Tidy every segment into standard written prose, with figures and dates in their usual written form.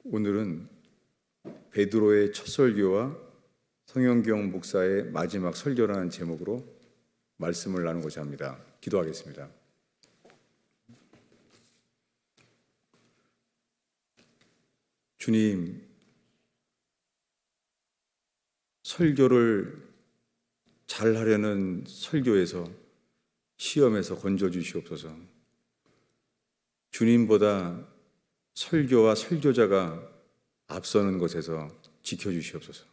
오늘은 베드로의 첫 설교와 성영경 목사의 마지막 설교라는 제목으로 말씀을 나누고자 합니다. 기도하겠습니다. 주님, 설교를 잘하려는 설교에서 시험에서 건져주시옵소서. 주님보다 설교와 설교자가 앞서는 것에서 지켜주시옵소서.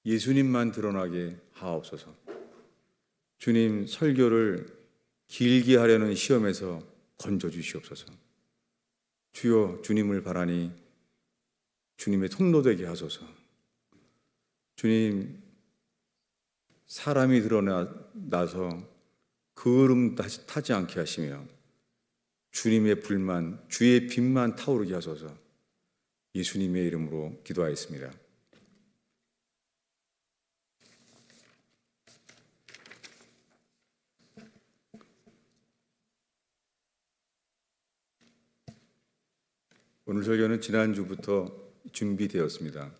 예수님만 드러나게 하옵소서. 주님, 설교를 길게 하려는 시험에서 건져주시옵소서. 주여, 주님을 바라니 주님의 통로되게 하소서. 주님, 사람이 드러나서 그을음 타지 않게 하시며 주님의 불만, 주의 빛만 타오르게 하소서. 예수님의 이름으로 기도하였습니다. 오늘 설교는 지난주부터 준비되었습니다.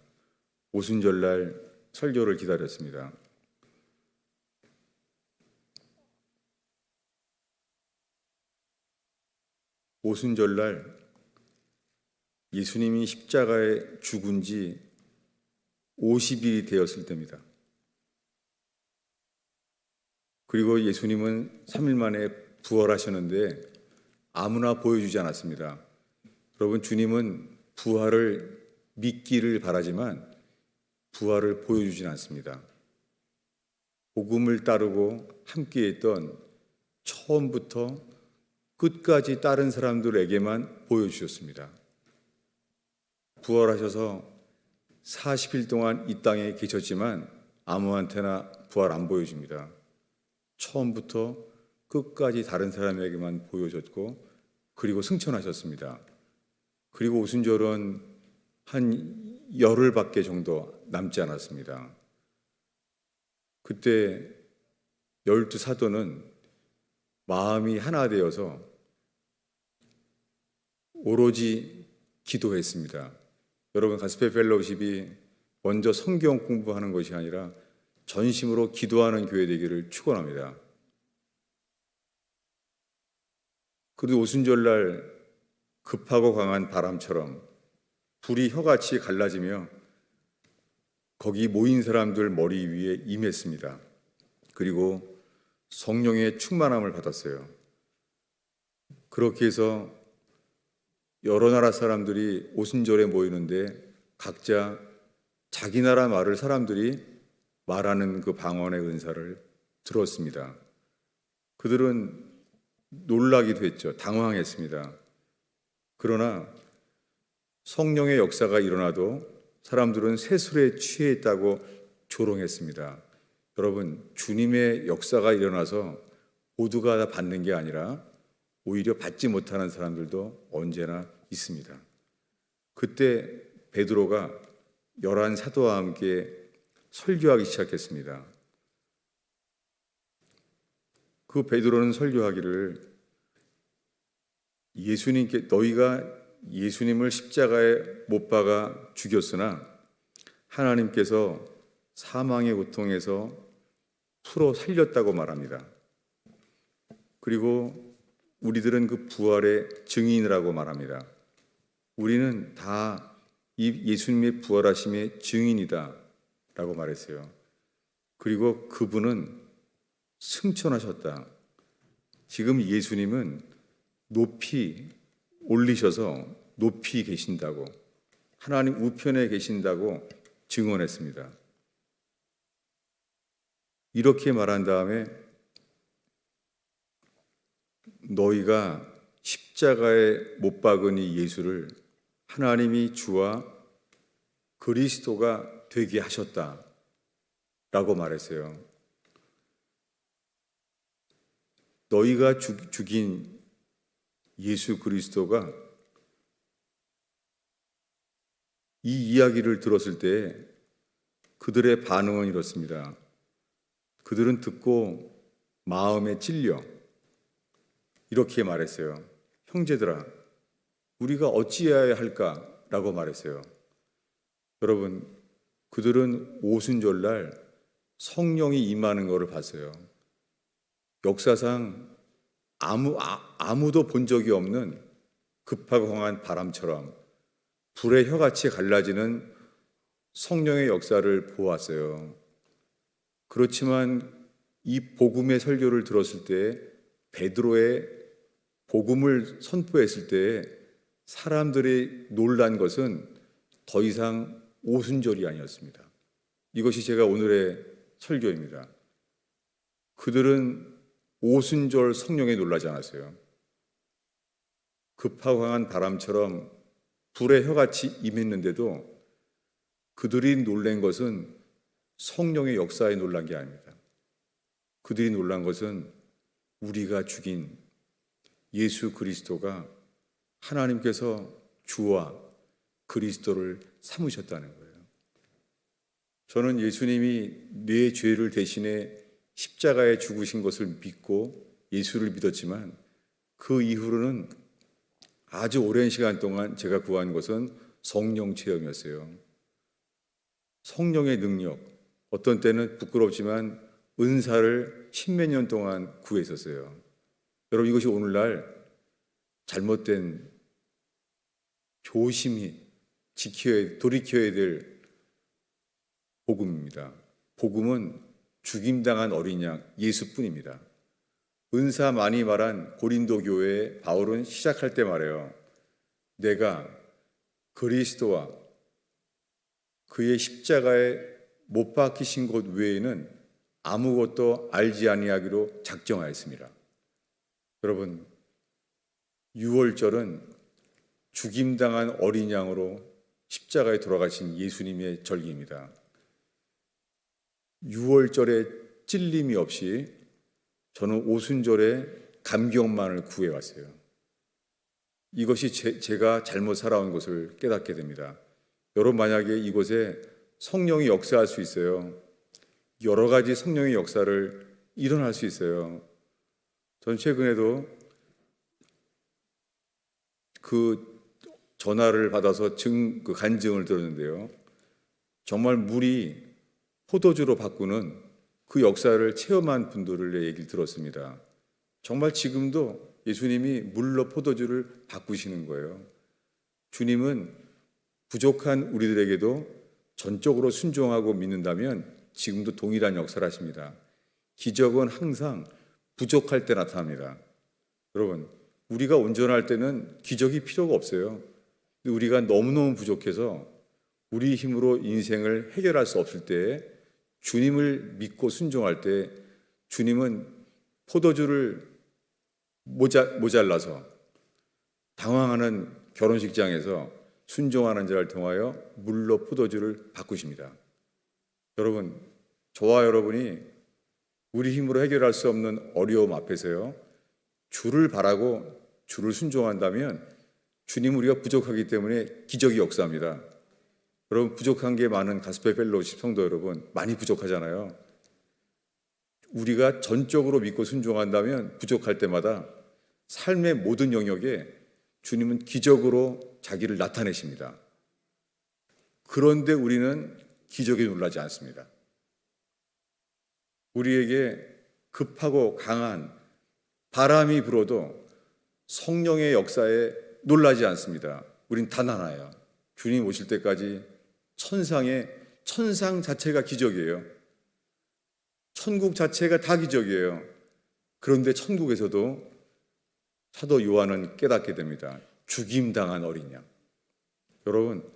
오순절날 설교를 기다렸습니다. 오순절날 예수님이 십자가에 죽은 지 50일이 되었을 때입니다. 그리고 예수님은 3일 만에 부활하셨는데 아무나 보여주지 않았습니다. 여러분, 주님은 부활을 믿기를 바라지만 부활을 보여주진 않습니다. 복음을 따르고 함께했던 처음부터 끝까지 다른 사람들에게만 보여주셨습니다. 부활하셔서 40일 동안 이 땅에 계셨지만 아무한테나 부활 안 보여줍니다. 처음부터 끝까지 다른 사람에게만 보여줬고, 그리고 승천하셨습니다. 그리고 오순절은 한 열흘밖에 정도 남지 않았습니다. 그때 12 사도는 마음이 하나 되어서 오로지 기도했습니다. 여러분, 가스펠 펠로우십이 먼저 성경 공부하는 것이 아니라 전심으로 기도하는 교회 되기를 축원합니다. 그리고 오순절날 급하고 강한 바람처럼 불이 혀같이 갈라지며 거기 모인 사람들 머리 위에 임했습니다. 그리고 성령의 충만함을 받았어요. 그렇게 해서 여러 나라 사람들이 오순절에 모이는데 각자 자기 나라 말을 사람들이 말하는 그 방언의 은사를 들었습니다. 그들은 놀라기도 했죠. 당황했습니다. 그러나 성령의 역사가 일어나도 사람들은 세술에 취해 있다고 조롱했습니다. 여러분, 주님의 역사가 일어나서 모두가 다 받는 게 아니라 오히려 받지 못하는 사람들도 언제나 있습니다. 그때 베드로가 11 사도와 함께 설교하기 시작했습니다. 그 베드로는 설교하기를, 너희가 예수님을 십자가에 못 박아 죽였으나 하나님께서 사망의 고통에서 풀어 살렸다고 말합니다. 그리고 우리들은 그 부활의 증인이라고 말합니다. 우리는 다 이 예수님의 부활하심의 증인이다 라고 말했어요. 그리고 그분은 승천하셨다. 지금 예수님은 높이 올리셔서 높이 계신다고, 하나님 우편에 계신다고 증언했습니다. 이렇게 말한 다음에 너희가 십자가에 못 박은 이 예수를 하나님이 주와 그리스도가 되게 하셨다 라고 말했어요. 너희가 죽인 예수 그리스도가 이 이야기를 들었을 때 그들의 반응은 이렇습니다. 그들은 듣고 마음에 찔려 이렇게 말했어요. 형제들아, 우리가 어찌해야 할까? 라고 말했어요. 여러분, 그들은 오순절날 성령이 임하는 것을 봤어요. 역사상 아무도 본 적이 없는 급하고 강한 바람처럼 불의 혀같이 갈라지는 성령의 역사를 보았어요. 그렇지만 이 복음의 설교를 들었을 때, 베드로의 복음을 선포했을 때 사람들이 놀란 것은 더 이상 오순절이 아니었습니다. 이것이 제가 오늘의 설교입니다. 그들은 오순절 성령에 놀라지 않았어요. 급하고 강한 바람처럼 불의 혀같이 임했는데도 그들이 놀란 것은 성령의 역사에 놀란 게 아닙니다. 그들이 놀란 것은 우리가 죽인 예수 그리스도가 하나님께서 주와 그리스도를 삼으셨다는 거예요. 저는 예수님이 내 죄를 대신해 십자가에 죽으신 것을 믿고 예수를 믿었지만 그 이후로는 아주 오랜 시간 동안 제가 구한 것은 성령 체험이었어요. 성령의 능력, 어떤 때는 부끄럽지만 은사를 십몇 년 동안 구했었어요. 여러분, 이것이 오늘날 잘못된 조심히 돌이켜야 될 복음입니다. 복음은 죽임당한 어린 양 예수뿐입니다. 은사 많이 말한 고린도 교회에 바울은 시작할 때 말해요. 내가 그리스도와 그의 십자가에 못 박히신 것 외에는 아무것도 알지 아니하기로 작정하였습니다. 여러분, 유월절은 죽임당한 어린 양으로 십자가에 돌아가신 예수님의 절기입니다. 유월절에 찔림이 없이 저는 오순절에 감격만을 구해왔어요. 이것이 제가 잘못 살아온 것을 깨닫게 됩니다. 여러분, 만약에 이곳에 성령이 역사할 수 있어요. 여러 가지 성령의 역사를 일어날 수 있어요. 전 최근에도 그 전화를 받아서 그 간증을 들었는데요. 정말 물이 포도주로 바꾸는 그 역사를 체험한 분들의 얘기를 들었습니다. 정말 지금도 예수님이 물로 포도주를 바꾸시는 거예요. 주님은 부족한 우리들에게도 전적으로 순종하고 믿는다면 지금도 동일한 역사를 하십니다. 기적은 항상 부족할 때 나타납니다. 여러분, 우리가 온전할 때는 기적이 필요가 없어요. 우리가 너무너무 부족해서 우리 힘으로 인생을 해결할 수 없을 때 주님을 믿고 순종할 때 주님은 포도주를 모자라서 당황하는 결혼식장에서 순종하는 자를 통하여 물로 포도주를 바꾸십니다. 여러분, 저와 여러분이 우리 힘으로 해결할 수 없는 어려움 앞에서요, 주를 바라고 주를 순종한다면 주님, 우리가 부족하기 때문에 기적이 역사합니다. 여러분, 부족한 게 많은 가스펠 펠로우십 성도 여러분, 많이 부족하잖아요. 우리가 전적으로 믿고 순종한다면 부족할 때마다 삶의 모든 영역에 주님은 기적으로 자기를 나타내십니다. 그런데 우리는 기적에 놀라지 않습니다. 우리에게 급하고 강한 바람이 불어도 성령의 역사에 놀라지 않습니다. 우린 단 하나예요. 주님 오실 때까지 천상 자체가 기적이에요. 천국 자체가 다 기적이에요. 그런데 천국에서도 사도 요한은 깨닫게 됩니다. 죽임당한 어린 양. 여러분,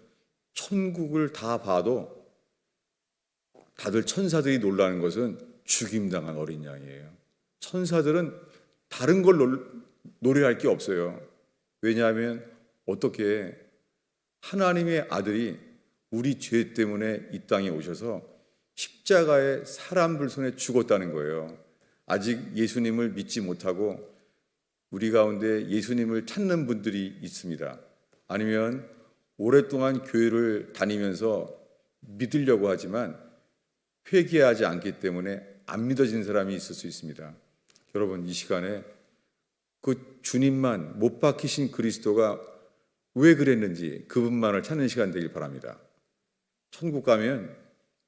천국을 다 봐도 다들 천사들이 놀라는 것은 죽임당한 어린 양이에요. 천사들은 다른 걸 노래할 게 없어요. 왜냐하면 어떻게 하나님의 아들이 우리 죄 때문에 이 땅에 오셔서 십자가에 사람들 손에 죽었다는 거예요. 아직 예수님을 믿지 못하고 우리 가운데 예수님을 찾는 분들이 있습니다. 아니면 오랫동안 교회를 다니면서 믿으려고 하지만 회개하지 않기 때문에 안 믿어진 사람이 있을 수 있습니다. 여러분, 이 시간에 그 주님만 못 박히신 그리스도가 왜 그랬는지 그분만을 찾는 시간 되길 바랍니다. 천국 가면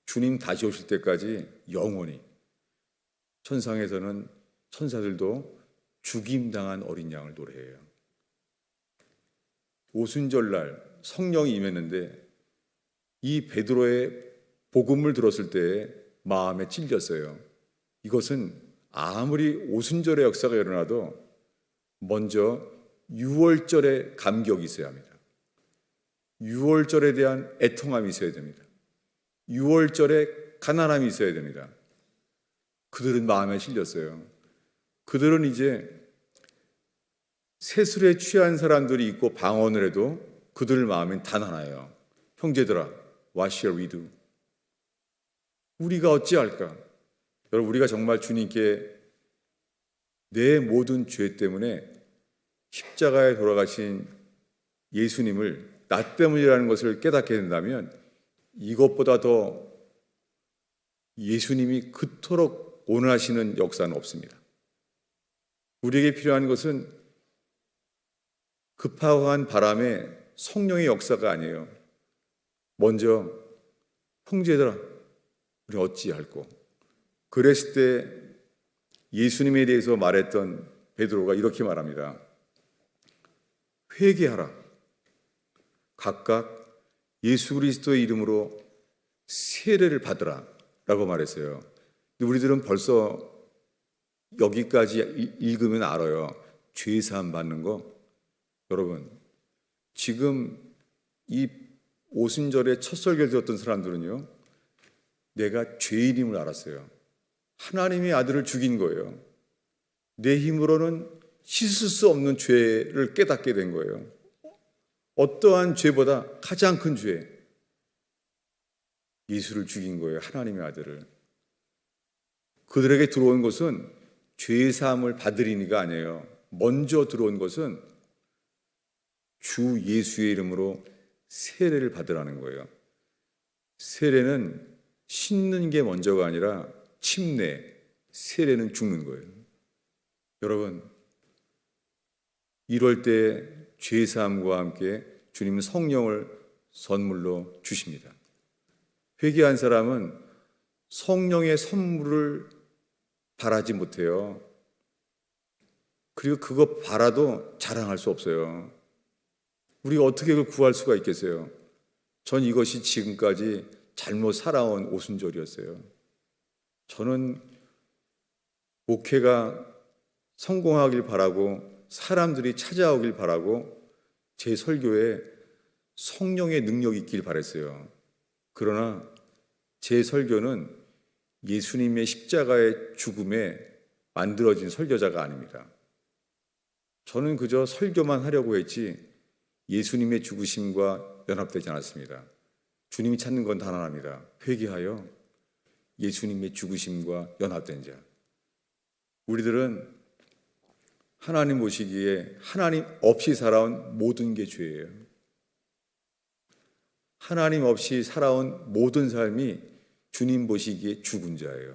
주님 다시 오실 때까지 영원히, 천상에서는 천사들도 죽임당한 어린 양을 노래해요. 오순절날 성령이 임했는데 이 베드로의 복음을 들었을 때 마음에 찔렸어요. 이것은 아무리 오순절의 역사가 일어나도 먼저 유월절의 감격이 있어야 합니다. 유월절에 대한 애통함이 있어야 됩니다. 유월절에 가난함이 있어야 됩니다. 그들은 마음에 실렸어요. 그들은 이제 세술에 취한 사람들이 있고 방언을 해도 그들 마음엔 단 하나예요. 형제들아, what shall we do? 우리가 어찌할까? 여러분, 우리가 정말 주님께 내 모든 죄 때문에 십자가에 돌아가신 예수님을 나 때문이라는 것을 깨닫게 된다면 이것보다 더 예수님이 그토록 원하시는 역사는 없습니다. 우리에게 필요한 것은 급한 바람에 성령의 역사가 아니에요. 먼저 형제들아, 우리 어찌할꼬? 그랬을 때 예수님에 대해서 말했던 베드로가 이렇게 말합니다. 회개하라. 각각 예수 그리스도의 이름으로 세례를 받으라 라고 말했어요. 근데 우리들은 벌써 여기까지 읽으면 알아요. 죄사함 받는 거. 여러분, 지금 이 오순절에 첫 설교를 들었던 사람들은요, 내가 죄인임을 알았어요. 하나님의 아들을 죽인 거예요. 내 힘으로는 씻을 수 없는 죄를 깨닫게 된 거예요. 어떠한 죄보다 가장 큰 죄, 예수를 죽인 거예요. 하나님의 아들을. 그들에게 들어온 것은 죄사함을 받으리니가 아니에요. 먼저 들어온 것은 주 예수의 이름으로 세례를 받으라는 거예요. 세례는 씻는 게 먼저가 아니라 침례, 세례는 죽는 거예요. 여러분, 이럴 때 죄사함과 함께 주님은 성령을 선물로 주십니다. 회개한 사람은 성령의 선물을 바라지 못해요. 그리고 그거 바라도 자랑할 수 없어요. 우리가 어떻게 그걸 구할 수가 있겠어요? 전 이것이 지금까지 잘못 살아온 오순절이었어요. 저는 목회가 성공하길 바라고 사람들이 찾아오길 바라고 제 설교에 성령의 능력이 있길 바랬어요. 그러나 제 설교는 예수님의 십자가의 죽음에 만들어진 설교자가 아닙니다. 저는 그저 설교만 하려고 했지 예수님의 죽으심과 연합되지 않았습니다. 주님이 찾는 건 단 하나입니다. 회개하여 예수님의 죽으심과 연합된 자. 우리들은 하나님 보시기에 하나님 없이 살아온 모든 게 죄예요. 하나님 없이 살아온 모든 삶이 주님 보시기에 죽은 자예요.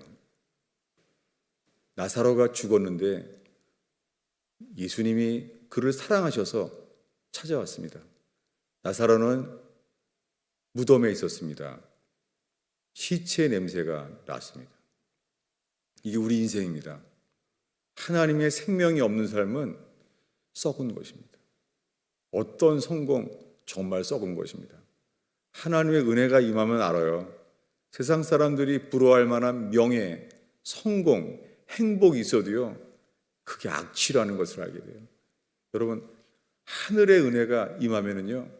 나사로가 죽었는데 예수님이 그를 사랑하셔서 찾아왔습니다. 나사로는 무덤에 있었습니다. 시체 냄새가 났습니다. 이게 우리 인생입니다. 하나님의 생명이 없는 삶은 썩은 것입니다. 어떤 성공, 정말 썩은 것입니다. 하나님의 은혜가 임하면 알아요. 세상 사람들이 부러워할 만한 명예, 성공, 행복이 있어도요, 그게 악취라는 것을 알게 돼요. 여러분, 하늘의 은혜가 임하면은요,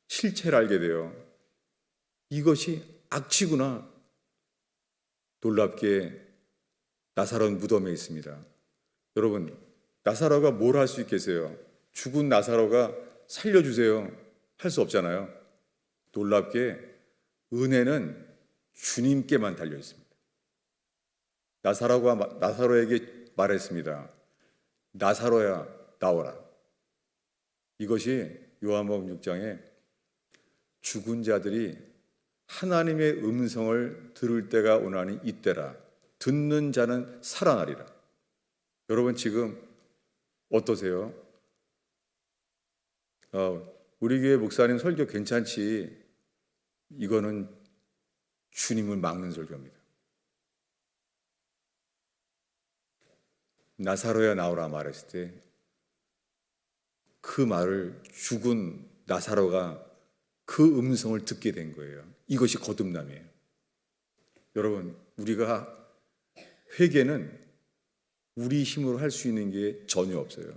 실체를 알게 돼요. 이것이 악취구나. 놀랍게 나사로는 무덤에 있습니다. 여러분, 나사로가 뭘 할 수 있겠어요? 죽은 나사로가 살려주세요 할 수 없잖아요. 놀랍게 은혜는 주님께만 달려 있습니다. 나사로가 나사로에게 말했습니다. 나사로야, 나오라. 이것이 요한복음 6장에 죽은 자들이 하나님의 음성을 들을 때가 오나니 이때라. 듣는 자는 살아나리라. 여러분 지금 어떠세요? 우리 교회 목사님 설교 괜찮지? 이거는 주님을 막는 설교입니다. 나사로야 나오라 말했을 때 그 말을 죽은 나사로가 그 음성을 듣게 된 거예요. 이것이 거듭남이에요. 여러분, 우리가 회개는 우리 힘으로 할 수 있는 게 전혀 없어요.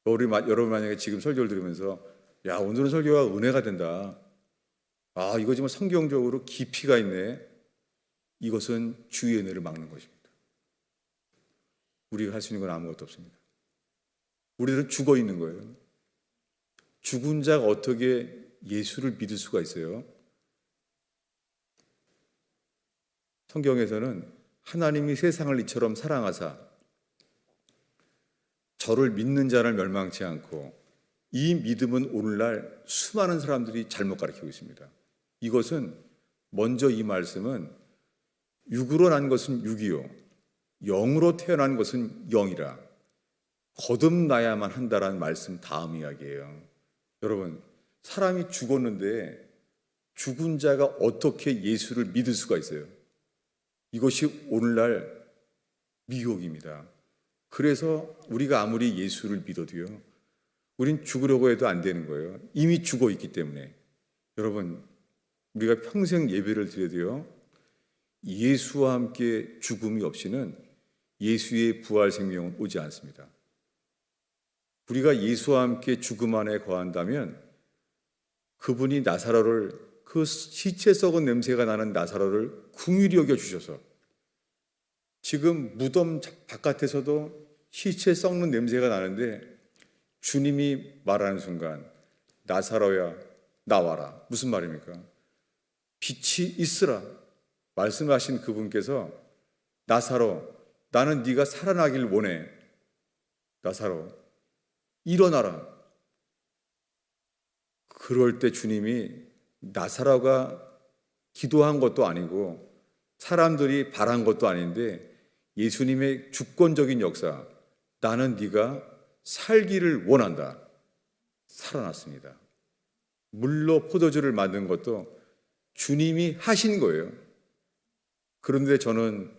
여러분 만약에 지금 설교를 들으면서 야, 오늘은 설교가 은혜가 된다. 아, 이거 정말 성경적으로 깊이가 있네. 이것은 주의 은혜를 막는 것입니다. 우리가 할 수 있는 건 아무것도 없습니다. 우리들은 죽어 있는 거예요. 죽은 자가 어떻게 예수를 믿을 수가 있어요? 성경에서는 하나님이 세상을 이처럼 사랑하사 저를 믿는 자를 멸망치 않고, 이 믿음은 오늘날 수많은 사람들이 잘못 가르치고 있습니다. 이것은 먼저 이 말씀은 육으로 난 것은 육이요 영으로 태어난 것은 영이라 거듭나야만 한다라는 말씀 다음 이야기예요. 여러분, 사람이 죽었는데 죽은 자가 어떻게 예수를 믿을 수가 있어요? 이것이 오늘날 미혹입니다. 그래서 우리가 아무리 예수를 믿어도요, 우린 죽으려고 해도 안 되는 거예요. 이미 죽어 있기 때문에. 여러분, 우리가 평생 예배를 드려도요, 예수와 함께 죽음이 없이는 예수의 부활 생명은 오지 않습니다. 우리가 예수와 함께 죽음 안에 거한다면 그분이 나사로를, 그 시체 썩은 냄새가 나는 나사로를 긍휼히 여겨 주셔서, 지금 무덤 바깥에서도 시체 썩는 냄새가 나는데 주님이 말하는 순간 나사로야 나와라. 무슨 말입니까? 빛이 있으라 말씀하신 그분께서 나사로, 나는 네가 살아나길 원해. 나사로 일어나라. 그럴 때 주님이 나사로가 기도한 것도 아니고 사람들이 바란 것도 아닌데 예수님의 주권적인 역사, 나는 네가 살기를 원한다. 살아났습니다. 물로 포도주를 만든 것도 주님이 하신 거예요. 그런데 저는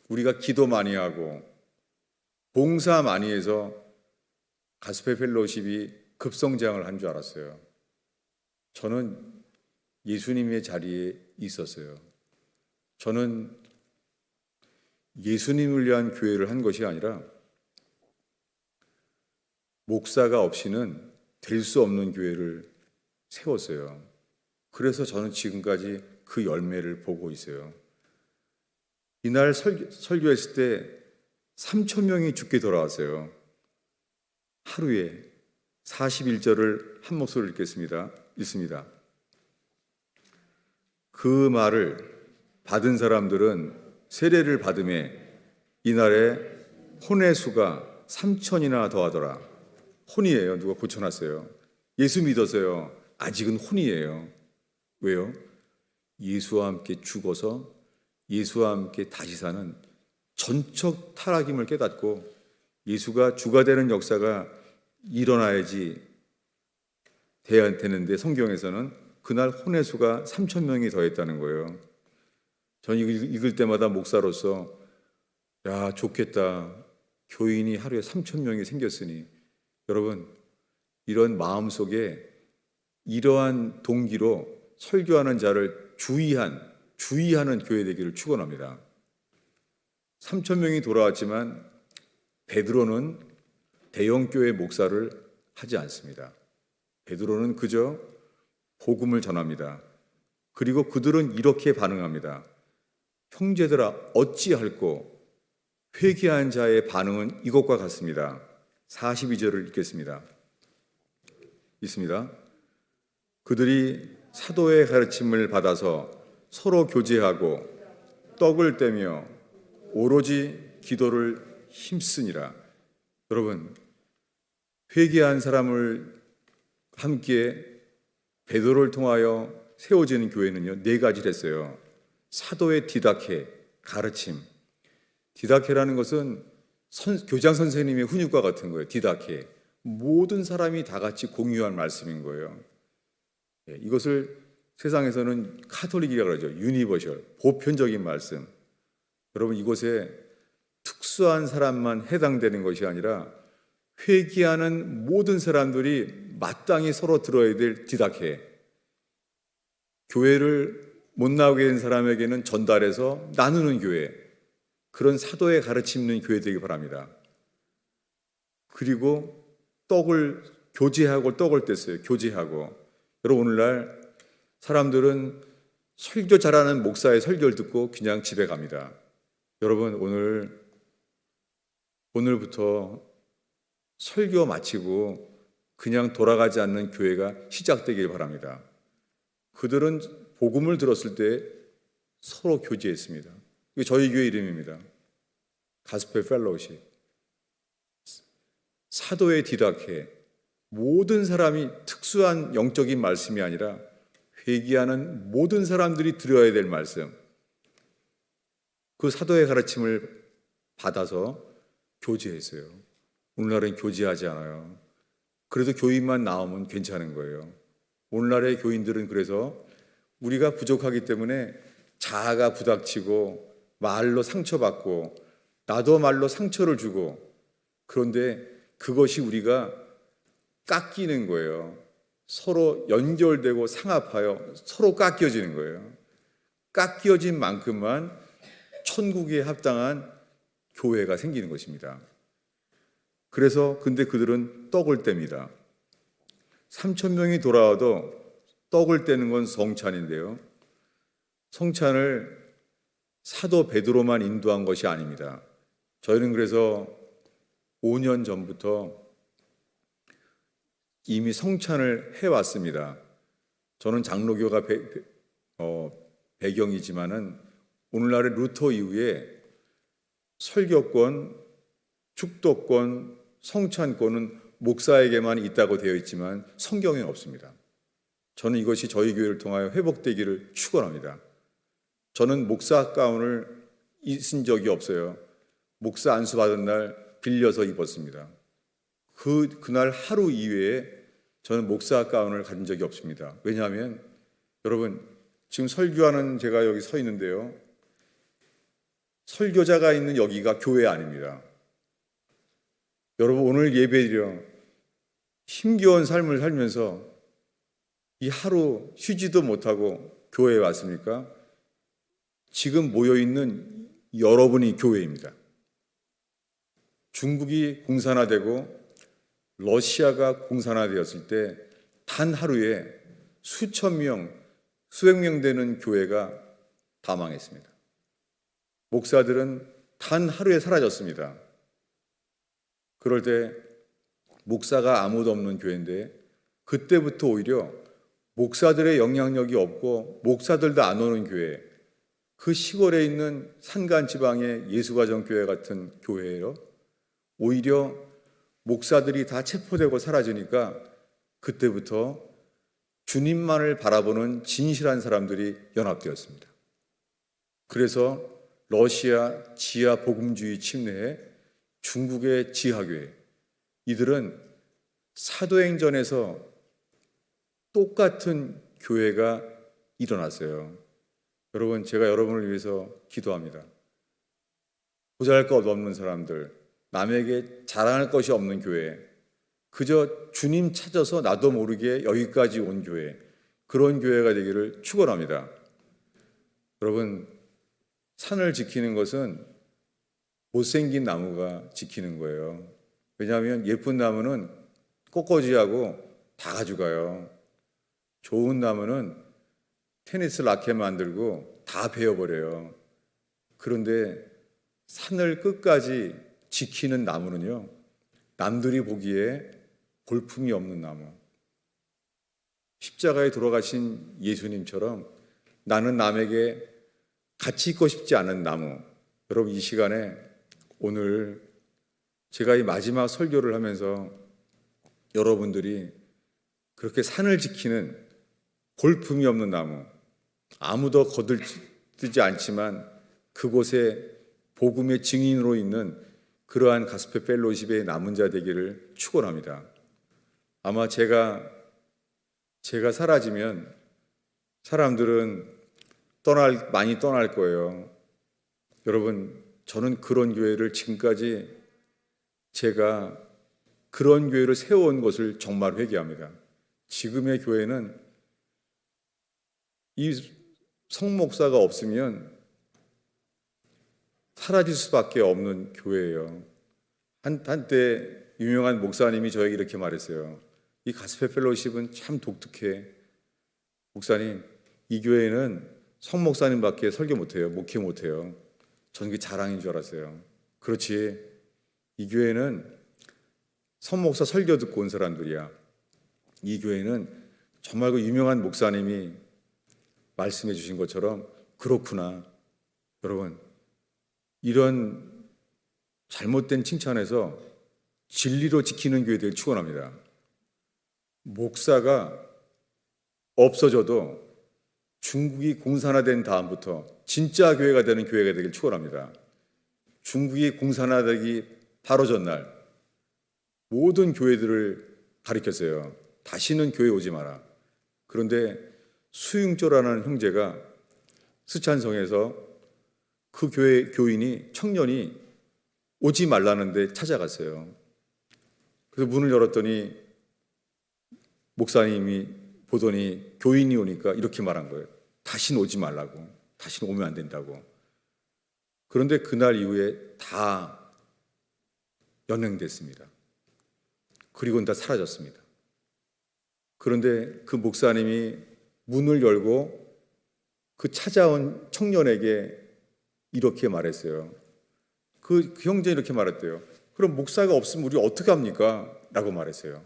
우리가 기도 많이 하고 봉사 많이 해서 가스펠 펠로십이 급성장을 한 줄 알았어요. 저는 예수님의 자리에 있었어요. 저는 예수님을 위한 교회를 한 것이 아니라 목사가 없이는 될 수 없는 교회를 세웠어요. 그래서 저는 지금까지 그 열매를 보고 있어요. 이날 설교했을 때 3,000명이 죽게 돌아왔어요. 하루에 41절을 한 목소리로 읽습니다. 그 말을 받은 사람들은 세례를 받음에 이날에 혼의 수가 3,000이나 더하더라. 혼이에요. 누가 고쳐놨어요. 예수 믿어서요. 아직은 혼이에요. 왜요? 예수와 함께 죽어서 예수와 함께 다시 사는 전적 타락임을 깨닫고 예수가 주가 되는 역사가 일어나야지 돼야 되는데, 성경에서는 그날 혼의 수가 3,000명이 더했다는 거예요. 전 읽을 때마다 목사로서 야, 좋겠다. 교인이 하루에 3,000명이 생겼으니. 여러분, 이런 마음속에 이러한 동기로 설교하는 자를 주의하는 교회 되기를 축원합니다. 3,000명이 돌아왔지만 베드로는 대형교회 목사를 하지 않습니다. 베드로는 그저 복음을 전합니다. 그리고 그들은 이렇게 반응합니다. 형제들아 어찌할꼬? 회개한 자의 반응은 이것과 같습니다. 42절을 읽겠습니다. 있습니다. 그들이 사도의 가르침을 받아서 서로 교제하고 떡을 떼며 오로지 기도를 힘쓰니라. 여러분, 회개한 사람을 함께 베드로를 통하여 세워지는 교회는요, 4가지를 했어요. 사도의 디다케, 가르침. 디다케라는 것은 교장 선생님의 훈육과 같은 거예요. 디다케. 모든 사람이 다 같이 공유한 말씀인 거예요. 이것을 세상에서는 카톨릭이라고 그러죠. 유니버셜, 보편적인 말씀. 여러분, 이곳에 특수한 사람만 해당되는 것이 아니라 회개하는 모든 사람들이 마땅히 서로 들어야 될 디다케. 교회를 못 나오게 된 사람에게는 전달해서 나누는 교회, 그런 사도의 가르침 있는 교회 되기 바랍니다. 그리고 떡을 교제하고 떡을 뗐어요. 교제하고. 여러분, 오늘날 사람들은 설교 잘하는 목사의 설교를 듣고 그냥 집에 갑니다. 여러분, 오늘부터 설교 마치고 그냥 돌아가지 않는 교회가 시작되길 바랍니다. 그들은 복음을 들었을 때 서로 교제했습니다. 이게 저희 교회 이름입니다. 가스펠 펠로우십. 사도의 디다케. 모든 사람이 특수한 영적인 말씀이 아니라 회개하는 모든 사람들이 들어야 될 말씀. 그 사도의 가르침을 받아서 교제했어요. 오늘날은 교제하지 않아요. 그래도 교인만 나오면 괜찮은 거예요. 오늘날의 교인들은 그래서 우리가 부족하기 때문에 자아가 부닥치고 말로 상처받고 나도 말로 상처를 주고, 그런데 그것이 우리가 깎이는 거예요. 서로 연결되고 상합하여 서로 깎여지는 거예요. 깎여진 만큼만 천국에 합당한 교회가 생기는 것입니다. 그래서 근데 그들은 떡을 뗍니다. 3,000명이 돌아와도 떡을 떼는 건 성찬인데요. 성찬을 사도 베드로만 인도한 것이 아닙니다. 저희는 그래서 5년 전부터 이미 성찬을 해왔습니다. 저는 장로교가 배경이지만은 오늘날의 루터 이후에 설교권, 축도권, 성찬권은 목사에게만 있다고 되어 있지만 성경에는 없습니다. 저는 이것이 저희 교회를 통하여 회복되기를 축원합니다. 저는 목사 가운을 입은 적이 없어요. 목사 안수 받은 날 빌려서 입었습니다. 그날 하루 이외에 저는 목사 가운을 가진 적이 없습니다. 왜냐하면 여러분, 지금 설교하는 제가 여기 서 있는데요. 설교자가 있는 여기가 교회 아닙니다. 여러분, 오늘 예배드려 힘겨운 삶을 살면서 이 하루 쉬지도 못하고 교회에 왔습니까? 지금 모여있는 여러분이 교회입니다. 중국이 공산화되고 러시아가 공산화되었을 때 단 하루에 수천 명, 수백 명 되는 교회가 다 망했습니다. 목사들은 단 하루에 사라졌습니다. 그럴 때 목사가 아무도 없는 교회인데 그때부터 오히려 목사들의 영향력이 없고 목사들도 안 오는 교회, 그 시골에 있는 산간 지방의 예수가정교회 같은 교회예요. 오히려 목사들이 다 체포되고 사라지니까 그때부터 주님만을 바라보는 진실한 사람들이 연합되었습니다. 그래서 러시아 지하 복음주의 침례에 중국의 지하교회, 이들은 사도행전에서 똑같은 교회가 일어났어요. 여러분, 제가 여러분을 위해서 기도합니다. 보잘것 없는 사람들, 남에게 자랑할 것이 없는 교회, 그저 주님 찾아서 나도 모르게 여기까지 온 교회, 그런 교회가 되기를 축원합니다. 여러분, 산을 지키는 것은 못생긴 나무가 지키는 거예요. 왜냐하면 예쁜 나무는 꽃꽂이하고 다 가져가요. 좋은 나무는 테니스 라켓 만들고 다 베어버려요. 그런데 산을 끝까지 지키는 나무는요, 남들이 보기에 볼품이 없는 나무. 십자가에 돌아가신 예수님처럼 나는 남에게 같이 있고 싶지 않은 나무. 여러분, 이 시간에 오늘 제가 이 마지막 설교를 하면서 여러분들이 그렇게 산을 지키는 볼품이 없는 나무, 아무도 거들뜨지 않지만 그곳에 복음의 증인으로 있는 그러한 가스펠 펠로십의 남은 자 되기를 축원합니다. 아마 제가 사라지면 사람들은 많이 떠날 거예요. 여러분, 저는 그런 교회를 지금까지 제가 그런 교회를 세워온 것을 정말 회개합니다. 지금의 교회는 이 성목사가 없으면 사라질 수밖에 없는 교회예요. 한때 유명한 목사님이 저에게 이렇게 말했어요. 이 가스펠 펠로우십은 참 독특해. 목사님, 이 교회는 성목사님밖에 설교 못해요. 목회 못해요. 저는 그게 자랑인 줄 알았어요. 그렇지. 이 교회는 성목사 설교 듣고 온 사람들이야. 이 교회는 정말 그 유명한 목사님이 말씀해 주신 것처럼 그렇구나. 여러분, 이런 잘못된 칭찬에서 진리로 지키는 교회들을 축원합니다. 목사가 없어져도 중국이 공산화된 다음부터 진짜 교회가 되는 교회가 되길 축원합니다. 중국이 공산화되기 바로 전날 모든 교회들을 가리켰어요. 다시는 교회 오지 마라. 그런데 수용조라는 형제가 스촨성에서 그 교회 청년이 오지 말라는데 찾아갔어요. 그래서 문을 열었더니 목사님이 보더니 교인이 오니까 이렇게 말한 거예요. 다시는 오지 말라고. 다시는 오면 안 된다고. 그런데 그날 이후에 다 연행됐습니다. 그리고는 다 사라졌습니다. 그런데 그 목사님이 문을 열고 그 찾아온 청년에게 이렇게 말했어요. 그 형제는 이렇게 말했대요. 그럼 목사가 없으면 우리 어떻게 합니까? 라고 말했어요.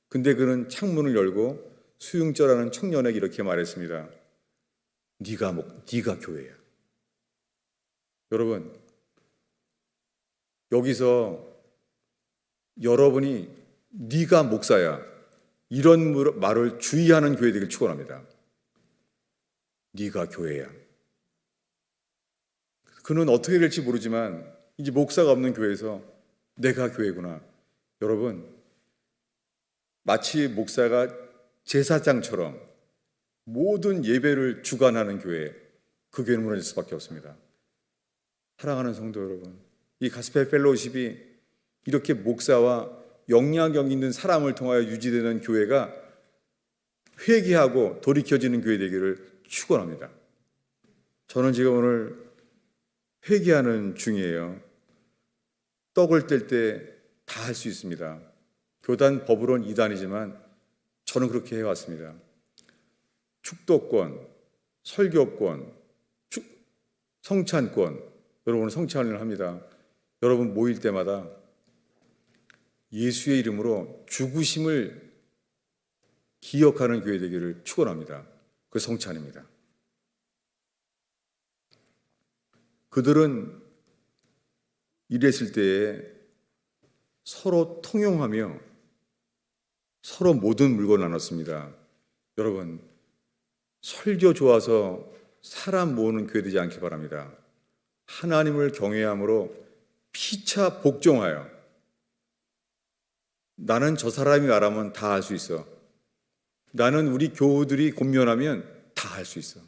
근데 그는 창문을 열고 수용자라는 청년에게 이렇게 말했습니다. 네가 교회야. 여러분, 여기서 여러분이 네가 목사야 이런 말을 주의하는 교회 되길 축원합니다. 네가 교회야. 그는 어떻게 될지 모르지만 이제 목사가 없는 교회에서 내가 교회구나. 여러분, 마치 목사가 제사장처럼 모든 예배를 주관하는 교회, 그 교회는 무너질 수밖에 없습니다. 사랑하는 성도 여러분, 이 가스펠 펠로우십이 이렇게 목사와 영향력 있는 사람을 통하여 유지되는 교회가 회개하고 돌이켜지는 교회 되기를 축원합니다. 저는 지금 오늘 회개하는 중이에요. 떡을 뗄 때 다 할 수 있습니다. 교단 법으로는 이단이지만 저는 그렇게 해왔습니다. 축도권, 설교권, 성찬권, 여러분은 성찬을 합니다. 여러분 모일 때마다 예수의 이름으로 죽으심을 기억하는 교회 되기를 축원합니다. 그 성찬입니다. 그들은 이랬을 때에 서로 통용하며 서로 모든 물건을 나눴습니다. 여러분, 설교 좋아서 사람 모으는 교회 되지 않기 바랍니다. 하나님을 경외함으로 피차 복종하여 나는 저 사람이 말하면 다 할 수 있어. 나는 우리 교우들이 권면하면 다 할 수 있어.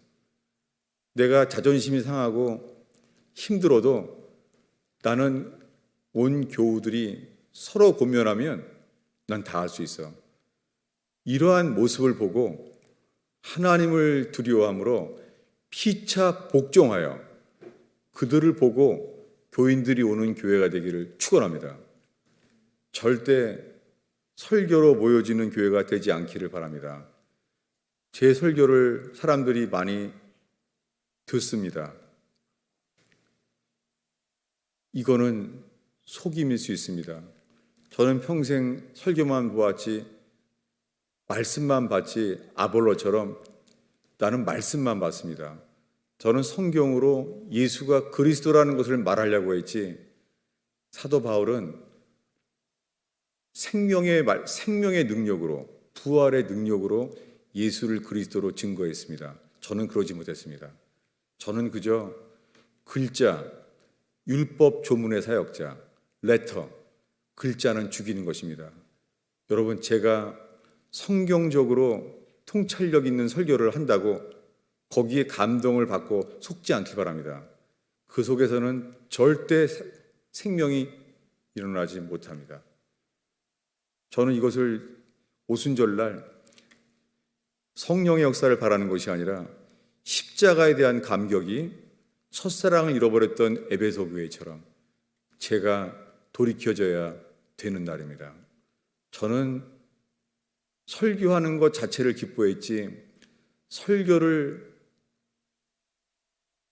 내가 자존심이 상하고 힘들어도 나는 온 교우들이 서로 권면하면 난 다 할 수 있어. 이러한 모습을 보고 하나님을 두려워함으로 피차 복종하여 그들을 보고 교인들이 오는 교회가 되기를 축원합니다. 절대 설교로 모여지는 교회가 되지 않기를 바랍니다. 제 설교를 사람들이 많이 듣습니다. 이거는 속임일 수 있습니다. 저는 평생 설교만 보았지 말씀만 봤지 아볼로처럼 나는 말씀만 봤습니다. 저는 성경으로 예수가 그리스도라는 것을 말하려고 했지 사도 바울은 생명의 능력으로 부활의 능력으로 예수를 그리스도로 증거했습니다. 저는 그러지 못했습니다. 저는 그저 글자, 율법 조문의 사역자, 레터, 글자는 죽이는 것입니다. 여러분, 제가 성경적으로 통찰력 있는 설교를 한다고 거기에 감동을 받고 속지 않기 바랍니다. 그 속에서는 절대 생명이 일어나지 못합니다. 저는 이것을 오순절날 성령의 역사를 바라는 것이 아니라 십자가에 대한 감격이 첫사랑을 잃어버렸던 에베소 교회처럼 제가 돌이켜져야 되는 날입니다. 저는 설교하는 것 자체를 기뻐했지 설교를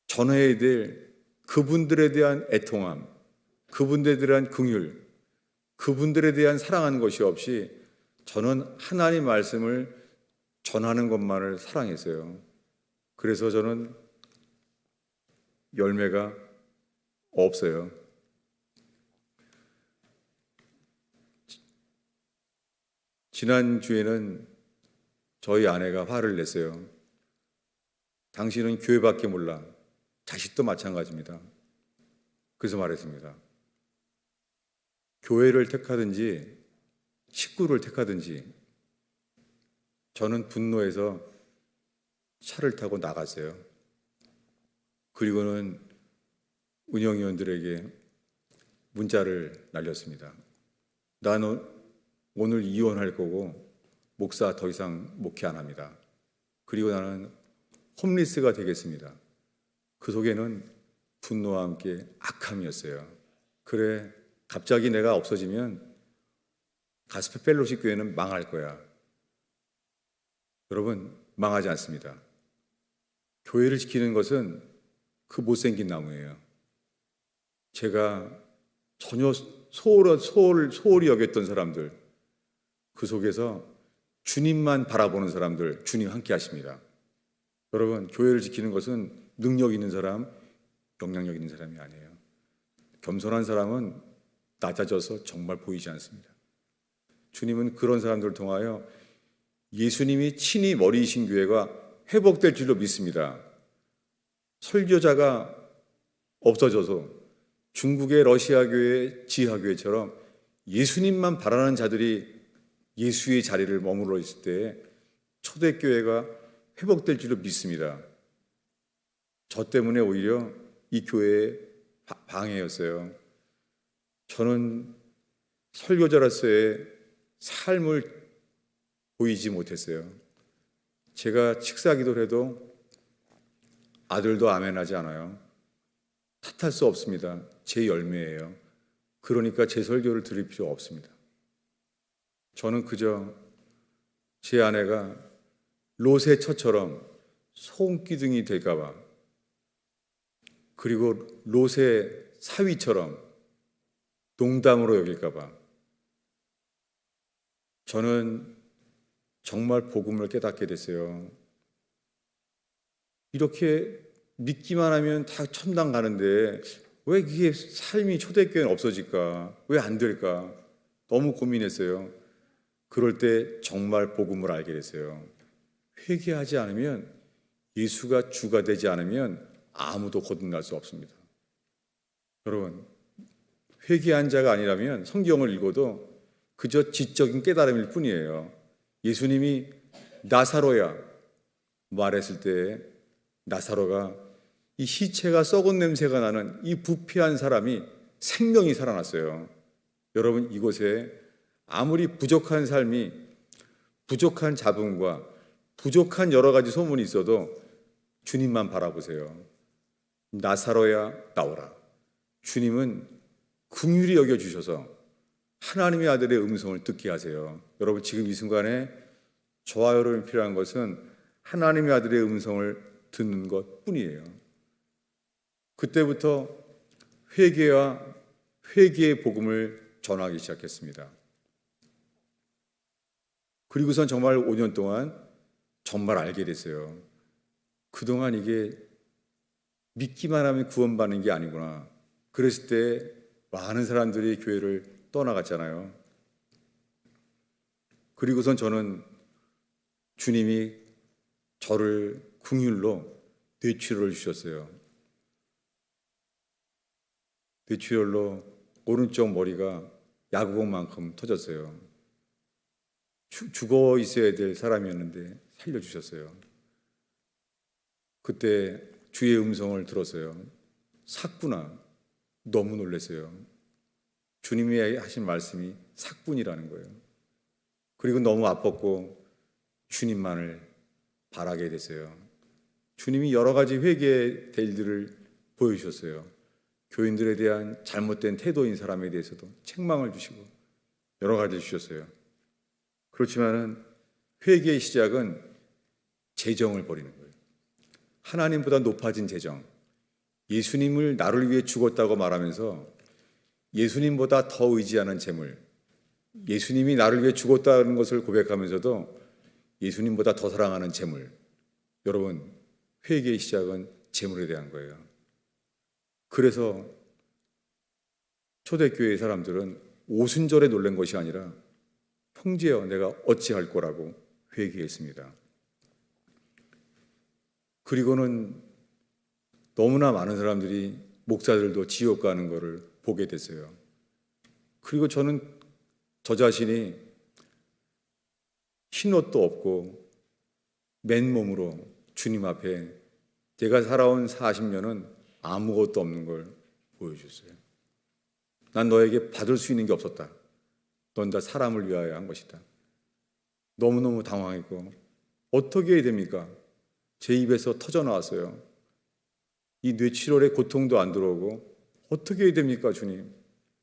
전해야 될 그분들에 대한 애통함, 그분들에 대한 긍휼, 그분들에 대한 사랑하는 것이 없이 저는 하나님 말씀을 전하는 것만을 사랑했어요. 그래서 저는 열매가 없어요. 지난주에는 저희 아내가 화를 냈어요. 당신은 교회밖에 몰라. 자식도 마찬가지입니다. 그래서 말했습니다. 교회를 택하든지 식구를 택하든지 저는 분노해서 차를 타고 나갔어요. 그리고는 운영위원들에게 문자를 날렸습니다. 나는 오늘 이혼할 거고 목사 더 이상 목회 안 합니다. 그리고 나는 홈리스가 되겠습니다. 그 속에는 분노와 함께 악함이었어요. 그래, 갑자기 내가 없어지면 가스페 펠로시 교회는 망할 거야. 여러분, 망하지 않습니다. 교회를 지키는 것은 그 못생긴 나무예요. 제가 전혀 소홀히 여겼던 사람들, 그 속에서 주님만 바라보는 사람들, 주님 함께 하십니다. 여러분, 교회를 지키는 것은 능력 있는 사람, 영향력 있는 사람이 아니에요. 겸손한 사람은 낮아져서 정말 보이지 않습니다. 주님은 그런 사람들을 통하여 예수님이 친히 머리이신 교회가 회복될 줄로 믿습니다. 설교자가 없어져서 중국의 러시아 교회, 지하 교회처럼 예수님만 바라는 자들이 예수의 자리를 머물러 있을 때 초대교회가 회복될 줄로 믿습니다. 저 때문에 오히려 이 교회의 방해였어요. 저는 설교자로서의 삶을 보이지 못했어요. 제가 식사 기도를 해도 아들도 아멘하지 않아요. 탓할 수 없습니다. 제 열매예요. 그러니까 제 설교를 들을 필요 없습니다. 저는 그저 제 아내가 롯의 처처럼 손기둥이 될까 봐, 그리고 롯의 사위처럼 농담으로 여길까 봐 저는 정말 복음을 깨닫게 됐어요. 이렇게 믿기만 하면 다 천당 가는데 왜 이게 삶이 초대교회는 없어질까? 왜 안 될까? 너무 고민했어요. 그럴 때 정말 복음을 알게 됐어요. 회개하지 않으면, 예수가 주가 되지 않으면 아무도 거듭날 수 없습니다. 여러분, 회개한 자가 아니라면 성경을 읽어도 그저 지적인 깨달음일 뿐이에요. 예수님이 나사로야 말했을 때 나사로가 이 시체가 썩은 냄새가 나는 이 부패한 사람이 생명이 살아났어요. 여러분, 이곳에 아무리 부족한 삶이, 부족한 잡음과 부족한 여러 가지 소문이 있어도 주님만 바라보세요. 나사로야 나오라. 주님은 긍휼히 여겨주셔서 하나님의 아들의 음성을 듣게 하세요. 여러분, 지금 이 순간에 저와 여러분이 필요한 것은 하나님의 아들의 음성을 듣는 것 뿐이에요. 그때부터 회개의 복음을 전하기 시작했습니다. 그리고선 정말 5년 동안 정말 알게 됐어요. 그동안 이게 믿기만 하면 구원받는 게 아니구나. 그랬을 때 많은 사람들이 교회를 떠나갔잖아요. 그리고선 저는 주님이 저를 긍휼로 뇌출혈을 주셨어요. 뇌출혈로 오른쪽 머리가 야구공만큼 터졌어요. 죽어 있어야 될 사람이었는데 살려주셨어요. 그때 주의 음성을 들었어요. 삭구나. 너무 놀랐어요. 주님이 하신 말씀이 삭군이라는 거예요. 그리고 너무 아팠고 주님만을 바라게 됐어요. 주님이 여러 가지 회개의 일들을 보여주셨어요. 교인들에 대한 잘못된 태도인 사람에 대해서도 책망을 주시고 여러 가지 주셨어요. 그렇지만은 회개의 시작은 재정을 버리는 거예요. 하나님보다 높아진 재정. 예수님을 나를 위해 죽었다고 말하면서 예수님보다 더 의지하는 재물. 예수님이 나를 위해 죽었다는 것을 고백하면서도 예수님보다 더 사랑하는 재물. 여러분, 회개의 시작은 재물에 대한 거예요. 그래서 초대교회 사람들은 오순절에 놀란 것이 아니라 형제여 내가 어찌할 거라고 회개했습니다. 그리고는 너무나 많은 사람들이 목사들도 지옥 가는 것을 보게 됐어요. 그리고 저는 저 자신이 흰 옷도 없고 맨몸으로 주님 앞에 제가 살아온 40년은 아무것도 없는 걸 보여줬어요. 난 너에게 받을 수 있는 게 없었다. 넌 다 사람을 위하여 한 것이다. 너무너무 당황했고 어떻게 해야 됩니까? 제 입에서 터져 나왔어요. 이 뇌출혈의 고통도 안 들어오고 어떻게 해야 됩니까, 주님?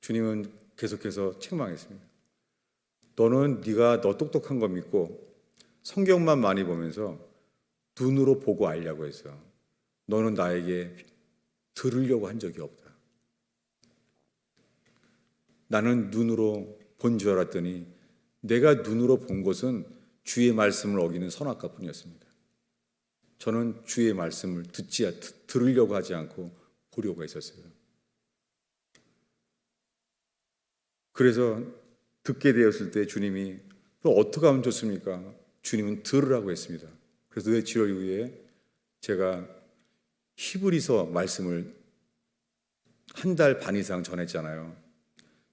주님은 계속해서 책망했습니다. 너는 네가 너 똑똑한 거 믿고 성경만 많이 보면서 눈으로 보고 알려고 했어. 너는 나에게 들으려고 한 적이 없다. 나는 눈으로 본 줄 알았더니 내가 눈으로 본 것은 주의 말씀을 어기는 선악과뿐이었습니다. 저는 주의 말씀을 들으려고 하지 않고 보려고 했었어요. 그래서 듣게 되었을 때 주님이 어떻게 하면 좋습니까? 주님은 들으라고 했습니다. 그래서 뇌 치료 이후에 제가 히브리서 말씀을 1달 반 이상 전했잖아요.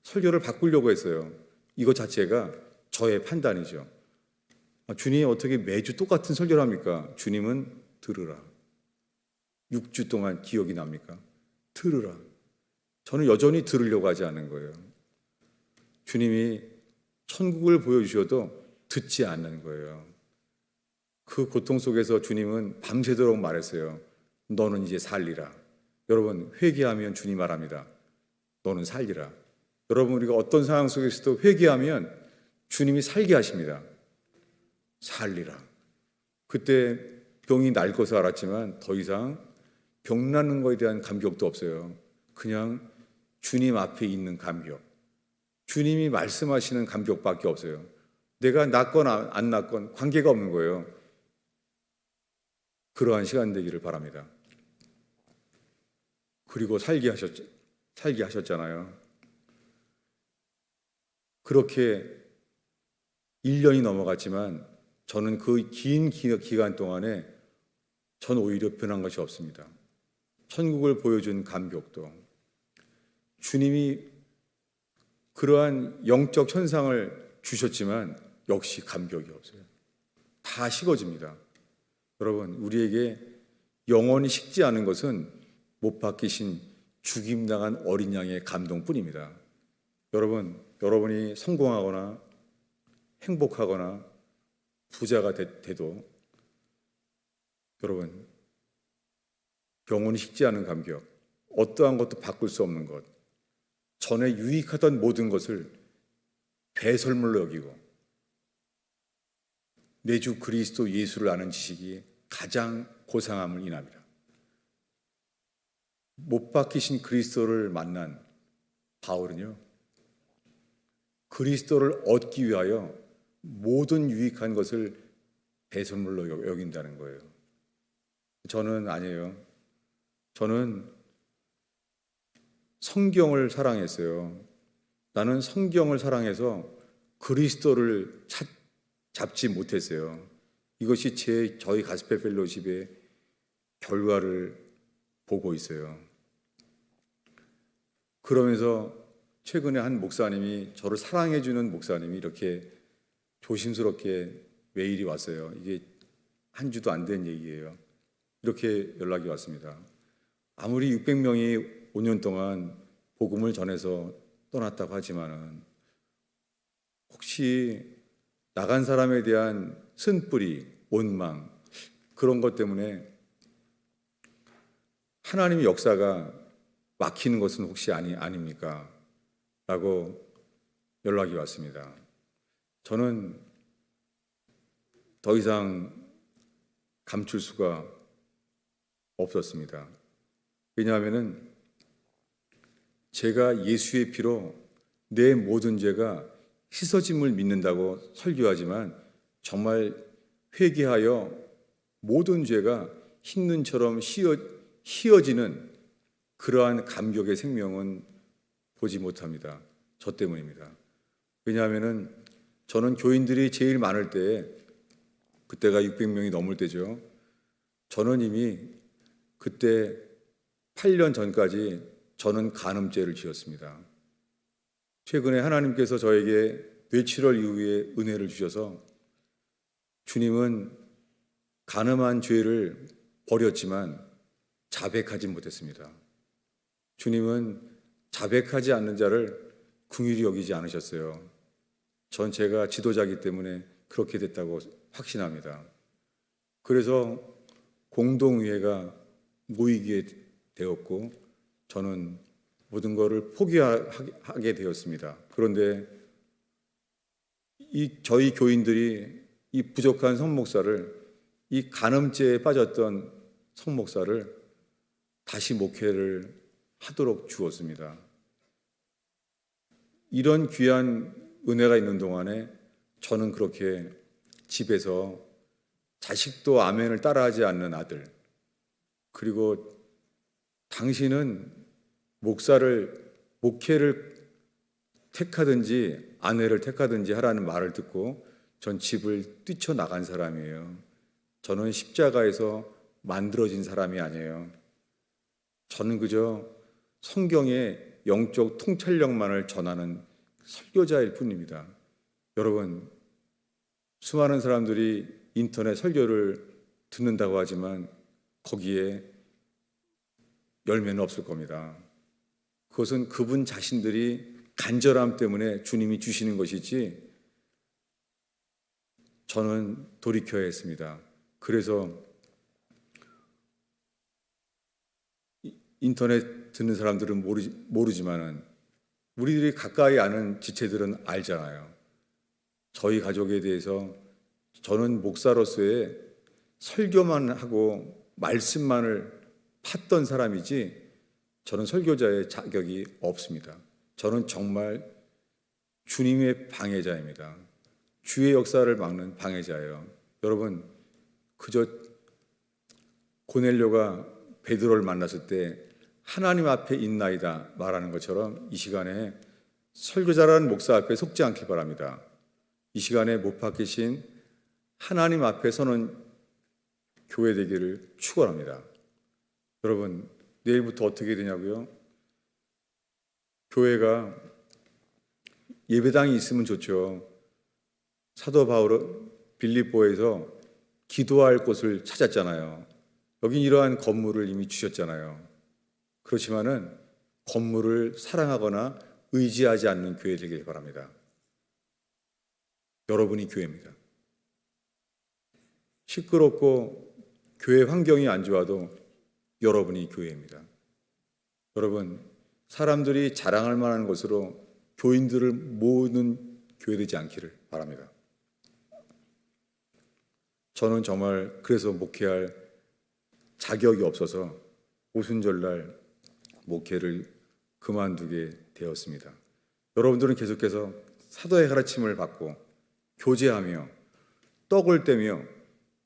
설교를 바꾸려고 했어요. 이거 자체가 저의 판단이죠. 주님이 어떻게 매주 똑같은 설교를 합니까? 주님은 들으라. 6주 동안 기억이 납니까? 들으라. 저는 여전히 들으려고 하지 않는 거예요. 주님이 천국을 보여주셔도 듣지 않는 거예요. 그 고통 속에서 주님은 밤새도록 말했어요. 너는 이제 살리라. 여러분, 회개하면 주님 말합니다. 너는 살리라. 여러분, 우리가 어떤 상황 속에서도 회개하면 주님이 살게 하십니다. 살리라. 그때 병이 날 것을 알았지만 더 이상 병 나는 것에 대한 감격도 없어요. 그냥 주님 앞에 있는 감격. 주님이 말씀하시는 감격밖에 없어요. 내가 낫건 안 낫건 관계가 없는 거예요. 그러한 시간 되기를 바랍니다. 그리고 살게 하셨잖아요. 그렇게 1년이 넘어갔지만 저는 그 긴 기간 동안에 전 오히려 변한 것이 없습니다. 천국을 보여준 감격도 주님이 그러한 영적 현상을 주셨지만 역시 감격이 없어요. 다 식어집니다. 여러분, 우리에게 영원히 식지 않은 것은 못 박히신 죽임당한 어린 양의 감동뿐입니다. 여러분이 성공하거나 행복하거나 부자가 돼도 여러분, 영원히 식지 않은 감격, 어떠한 것도 바꿀 수 없는 것, 전에 유익하던 모든 것을 배설물로 여기고 내 주 그리스도 예수를 아는 지식이 가장 고상함을 인합니다. 못 박히신 그리스도를 만난 바울은요, 그리스도를 얻기 위하여 모든 유익한 것을 배설물로 여긴다는 거예요. 저는 아니에요. 저는 성경을 사랑했어요. 나는 성경을 사랑해서 그리스도를 잡지 못했어요. 이것이 저희 가스펠 펠로십의 결과를 보고 있어요. 그러면서 최근에 한 목사님이, 저를 사랑해주는 목사님이 이렇게 조심스럽게 메일이 왔어요. 이게 한 주도 안 된 얘기예요. 이렇게 연락이 왔습니다. 아무리 600명이 5년 동안 복음을 전해서 떠났다고 하지만은 혹시 나간 사람에 대한 쓴뿌리, 원망 그런 것 때문에 하나님의 역사가 막히는 것은 혹시 아닙니까? 라고 연락이 왔습니다. 저는 더 이상 감출 수가 없었습니다. 왜냐하면 제가 예수의 피로 내 모든 죄가 씻어짐을 믿는다고 설교하지만 정말 회개하여 모든 죄가 흰 눈처럼 희어지는 그러한 감격의 생명은 보지 못합니다. 저 때문입니다. 왜냐하면 저는 교인들이 제일 많을 때에, 그때가 600명이 넘을 때죠. 저는 이미 그때 8년 전까지 저는 간음죄를 지었습니다. 최근에 하나님께서 저에게 뇌출혈 이후에 은혜를 주셔서 주님은 간음한 죄를 버렸지만 자백하지 못했습니다. 주님은 자백하지 않는 자를 긍휼히 여기지 않으셨어요. 전 제가 지도자이기 때문에 그렇게 됐다고 확신합니다. 그래서 공동의회가 모이게 되었고 저는 모든 것을 포기하게 되었습니다. 그런데 저희 교인들이 이 부족한 성목사를, 이 간음죄에 빠졌던 성목사를 다시 목회를 하도록 주었습니다. 이런 귀한 은혜가 있는 동안에 저는 그렇게 집에서 자식도 아멘을 따라하지 않는 아들, 그리고 당신은 목회를 택하든지 아내를 택하든지 하라는 말을 듣고 전 집을 뛰쳐나간 사람이에요. 저는 십자가에서 만들어진 사람이 아니에요. 저는 그저 성경의 영적 통찰력만을 전하는 설교자일 뿐입니다. 여러분, 수많은 사람들이 인터넷 설교를 듣는다고 하지만 거기에 열매는 없을 겁니다. 그것은 그분 자신들이 간절함 때문에 주님이 주시는 것이지 저는 돌이켜야 했습니다. 그래서 인터넷 듣는 사람들은 모르지만은 우리들이 가까이 아는 지체들은 알잖아요. 저희 가족에 대해서 저는 목사로서의 설교만 하고 말씀만을 팠던 사람이지 저는 설교자의 자격이 없습니다. 저는 정말 주님의 방해자입니다. 주의 역사를 막는 방해자예요. 여러분, 그저 고넬료가 베드로를 만났을 때 하나님 앞에 있나이다 말하는 것처럼 이 시간에 설교자라는 목사 앞에 속지 않길 바랍니다. 이 시간에 못 박히신 하나님 앞에 서는 교회 되기를 축원합니다. 여러분, 내일부터 어떻게 되냐고요? 교회가 예배당이 있으면 좋죠. 사도 바울은 빌립보에서 기도할 곳을 찾았잖아요. 여긴 이러한 건물을 이미 주셨잖아요. 그렇지만은 건물을 사랑하거나 의지하지 않는 교회 되길 바랍니다. 여러분이 교회입니다. 시끄럽고 교회 환경이 안 좋아도 여러분이 교회입니다. 여러분, 사람들이 자랑할 만한 것으로 교인들을 모으는 교회 되지 않기를 바랍니다. 저는 정말 그래서 목회할 자격이 없어서 오순절날 목회를 그만두게 되었습니다. 여러분들은 계속해서 사도의 가르침을 받고 교제하며 떡을 떼며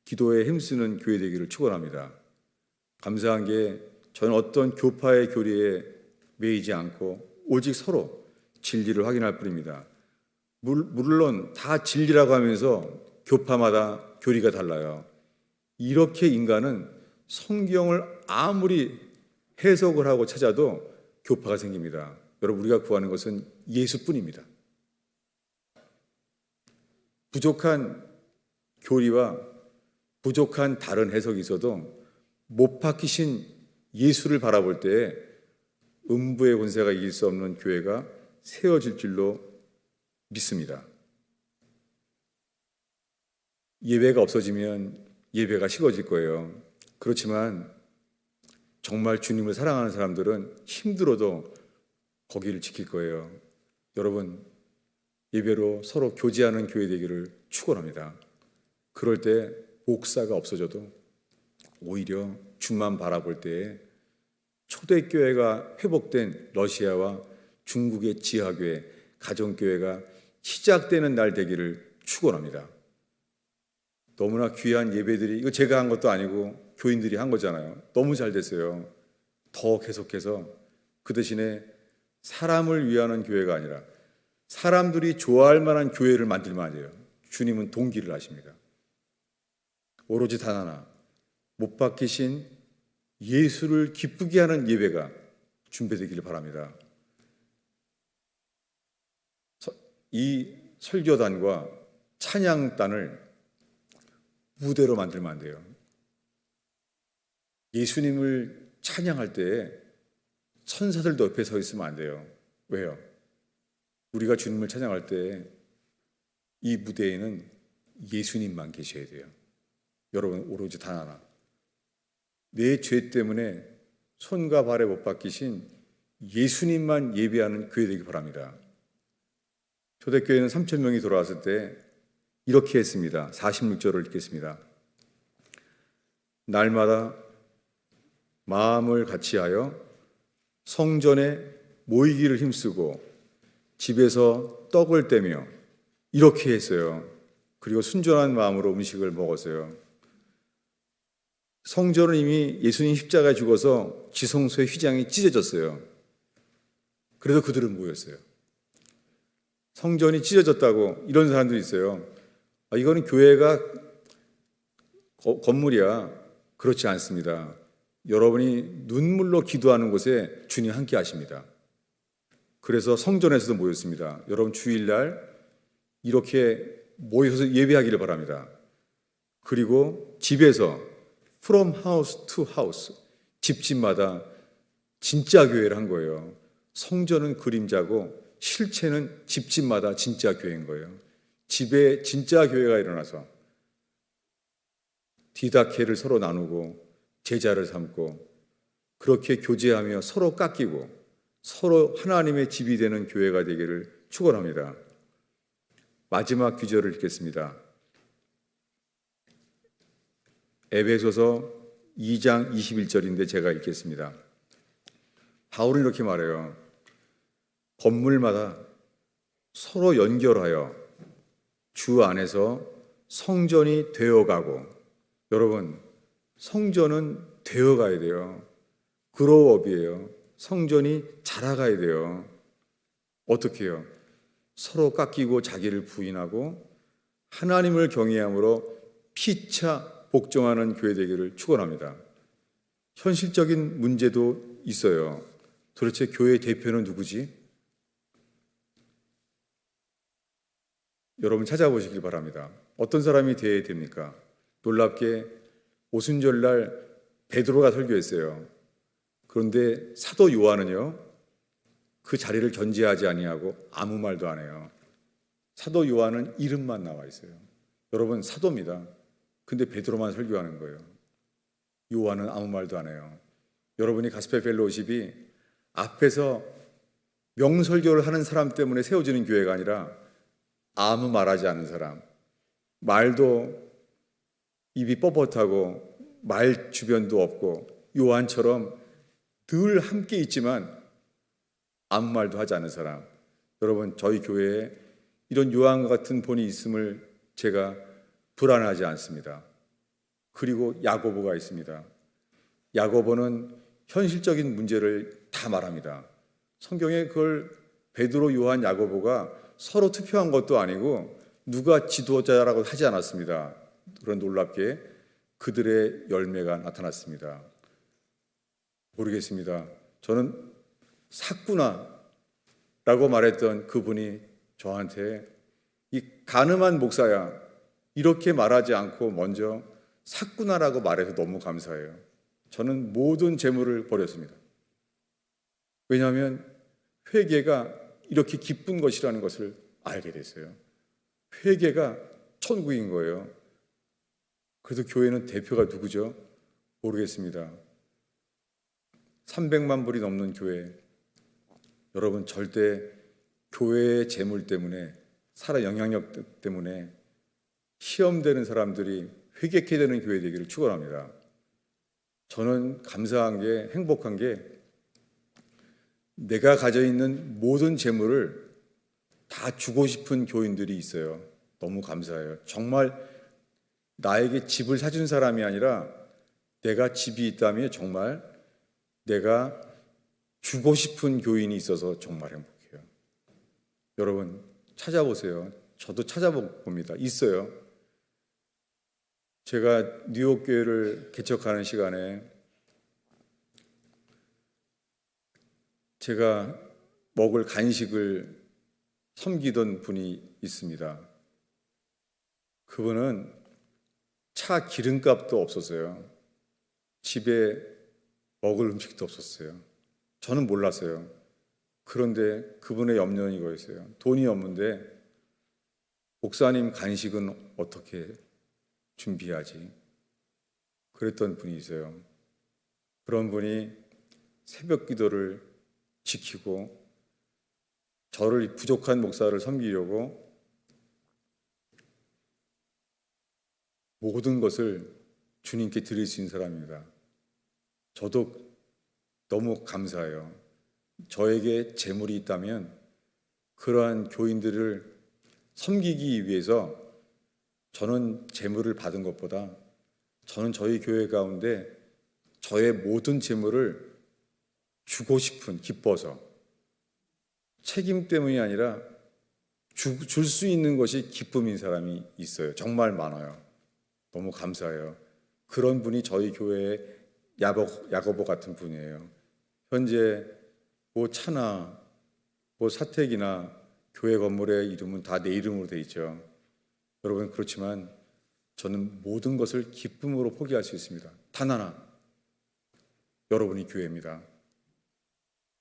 기도에 힘쓰는 교회 되기를 축원합니다. 감사한 게 저는 어떤 교파의 교리에 매이지 않고 오직 서로 진리를 확인할 뿐입니다. 물론 다 진리라고 하면서 교파마다 교리가 달라요. 이렇게 인간은 성경을 아무리 해석을 하고 찾아도 교파가 생깁니다. 여러분, 우리가 구하는 것은 예수뿐입니다. 부족한 교리와 부족한 다른 해석이 있어도 못 박히신 예수를 바라볼 때에 음부의 권세가 이길 수 없는 교회가 세워질 줄로 믿습니다. 예배가 없어지면 예배가 식어질 거예요. 그렇지만 정말 주님을 사랑하는 사람들은 힘들어도 거기를 지킬 거예요. 여러분, 예배로 서로 교제하는 교회 되기를 축원합니다. 그럴 때 목사가 없어져도 오히려 주만 바라볼 때에 초대교회가 회복된 러시아와 중국의 지하교회, 가정교회가 시작되는 날 되기를 축원합니다. 너무나 귀한 예배들이, 이거 제가 한 것도 아니고 교인들이 한 거잖아요. 너무 잘 됐어요. 더 계속해서 그 대신에 사람을 위하는 교회가 아니라 사람들이 좋아할 만한 교회를 만들면 안 돼요. 주님은 동기를 하십니다. 오로지 단 하나, 못 박히신 예수를 기쁘게 하는 예배가 준비되기를 바랍니다. 이 설교단과 찬양단을 무대로 만들면 안 돼요. 예수님을 찬양할 때 천사들도 옆에 서 있으면 안 돼요. 왜요? 우리가 주님을 찬양할 때 이 무대에는 예수님만 계셔야 돼요. 여러분, 오로지 단 하나, 내 죄 때문에 손과 발에 못 박히신 예수님만 예배하는 교회 되기 바랍니다. 초대교회는 3,000명이 돌아왔을 때 이렇게 했습니다. 46절을 읽겠습니다. 날마다 마음을 같이하여 성전에 모이기를 힘쓰고 집에서 떡을 떼며 이렇게 했어요. 그리고 순전한 마음으로 음식을 먹었어요. 성전은 이미 예수님 십자가에 죽어서 지성소의 휘장이 찢어졌어요. 그래서 그들은 모였어요. 성전이 찢어졌다고 이런 사람들이 있어요. 이거는 교회가 건물이야. 그렇지 않습니다. 여러분이 눈물로 기도하는 곳에 주님 함께 하십니다. 그래서 성전에서도 모였습니다. 여러분 주일날 이렇게 모여서 예배하기를 바랍니다. 그리고 집에서 from house to house, 집집마다 진짜 교회를 한 거예요. 성전은 그림자고 실체는 집집마다 진짜 교회인 거예요. 집에 진짜 교회가 일어나서 디다케를 서로 나누고 제자를 삼고 그렇게 교제하며 서로 깎이고 서로 하나님의 집이 되는 교회가 되기를 축원합니다. 마지막 구절을 읽겠습니다. 에베소서 2장 21절인데 제가 읽겠습니다. 바울은 이렇게 말해요. 건물마다 서로 연결하여 주 안에서 성전이 되어가고, 여러분 성전은 되어가야 돼요. 그로업이에요. 성전이 자라가야 돼요. 어떻게 해요? 서로 깎이고 자기를 부인하고 하나님을 경외함으로 피차 복종하는 교회 되기를 축원합니다. 현실적인 문제도 있어요. 도대체 교회 대표는 누구지? 여러분 찾아보시길 바랍니다. 어떤 사람이 되어야 됩니까? 놀랍게 오순절날 베드로가 설교했어요. 그런데 사도 요한은요, 그 자리를 견제하지 아니하고 아무 말도 안 해요. 사도 요한은 이름만 나와 있어요. 여러분 사도입니다. 근데 베드로만 설교하는 거예요. 요한은 아무 말도 안 해요. 여러분이 가스펠 펠로우십이 앞에서 명설교를 하는 사람 때문에 세워지는 교회가 아니라 아무 말하지 않는 사람, 말도 입이 뻣뻣하고 말 주변도 없고 요한처럼 늘 함께 있지만 아무 말도 하지 않는 사람, 여러분 저희 교회에 이런 요한과 같은 본이 있음을 제가 불안하지 않습니다. 그리고 야고보가 있습니다. 야고보는 현실적인 문제를 다 말합니다. 성경에 그걸 베드로, 요한, 야고보가 서로 투표한 것도 아니고 누가 지도자라고 하지 않았습니다. 그런 놀랍게 그들의 열매가 나타났습니다. 모르겠습니다. 저는 샀구나 라고 말했던 그분이 저한테 이 가늠한 목사야 이렇게 말하지 않고 먼저 샀구나라고 말해서 너무 감사해요. 저는 모든 재물을 버렸습니다. 왜냐하면 회개가 이렇게 기쁜 것이라는 것을 알게 됐어요. 회개가 천국인 거예요. 그래서 교회는 대표가 누구죠? 모르겠습니다. 300만 불이 넘는 교회. 여러분 절대 교회의 재물 때문에, 살아 영향력 때문에 시험되는 사람들이 회개케 되는 교회 되기를 축원합니다. 저는 감사한 게, 행복한 게 내가 가져 있는 모든 재물을 다 주고 싶은 교인들이 있어요. 너무 감사해요. 정말 나에게 집을 사준 사람이 아니라 내가 집이 있다면 정말 내가 주고 싶은 교인이 있어서 정말 행복해요. 여러분 찾아보세요. 저도 찾아봅니다. 있어요. 제가 뉴욕 교회를 개척하는 시간에 제가 먹을 간식을 섬기던 분이 있습니다. 그분은 차 기름값도 없었어요. 집에 먹을 음식도 없었어요. 저는 몰랐어요. 그런데 그분의 염려는 이거였어요. 돈이 없는데 목사님 간식은 어떻게 준비하지? 그랬던 분이 있어요. 그런 분이 새벽 기도를 지키고 저를 부족한 목사를 섬기려고 모든 것을 주님께 드릴 수 있는 사람입니다. 저도 너무 감사해요. 저에게 재물이 있다면 그러한 교인들을 섬기기 위해서 저는 재물을 받은 것보다 저는 저희 교회 가운데 저의 모든 재물을 주고 싶은, 기뻐서 책임 때문이 아니라 줄 수 있는 것이 기쁨인 사람이 있어요. 정말 많아요. 너무 감사해요. 그런 분이 저희 교회의 야고보 같은 분이에요. 현재 뭐 차나 뭐 사택이나 교회 건물의 이름은 다 내 이름으로 돼 있죠. 여러분 그렇지만 저는 모든 것을 기쁨으로 포기할 수 있습니다. 단 하나, 여러분이 교회입니다.